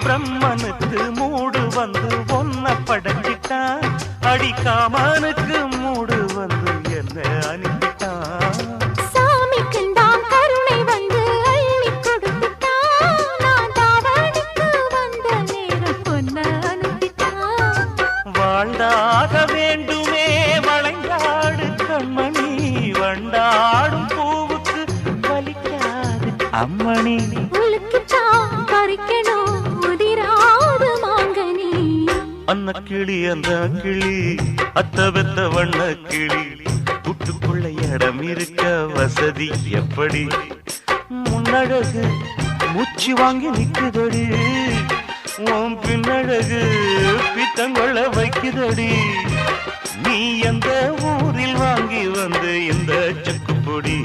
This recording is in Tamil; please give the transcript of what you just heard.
பிரம்மனுக்கு மூடு வந்து ஒன்ன படைச்சிட்டான், அடிக்காமனுக்கு மூடு வந்து என்ன அனுப்பிட்டான். சாமிக்கும் தான் கருணை வந்து அள்ளி கொடுத்துட்டான், நான் தாவணிக்கு வந்த நேரம் பொன்ன அனுப்பிட்டான். வாழ்ந்தாக வேண்டுமே வளைந்தாடு கண்மணி, வண்டாடும் பூவுக்கு வலிக்காது அம்மணி. உலுக்கித்தான் பறிக்கணும் உதிராது மாங்கனி. அன்ன கிளி அந்த கிளி அத்த வெத்த வண்ண கிளி, கூட்டுக்குள்ள இடம் இருக்க வசதி எப்படி? முன்னழகு மூச்சு வாங்கி நிக்குதடி, உன் பின்னழகு பித்தங்கொள்ள வைக்குதடி. நீ எந்த ஊரில் வாங்கி வந்து இந்த செக்கு பொடி?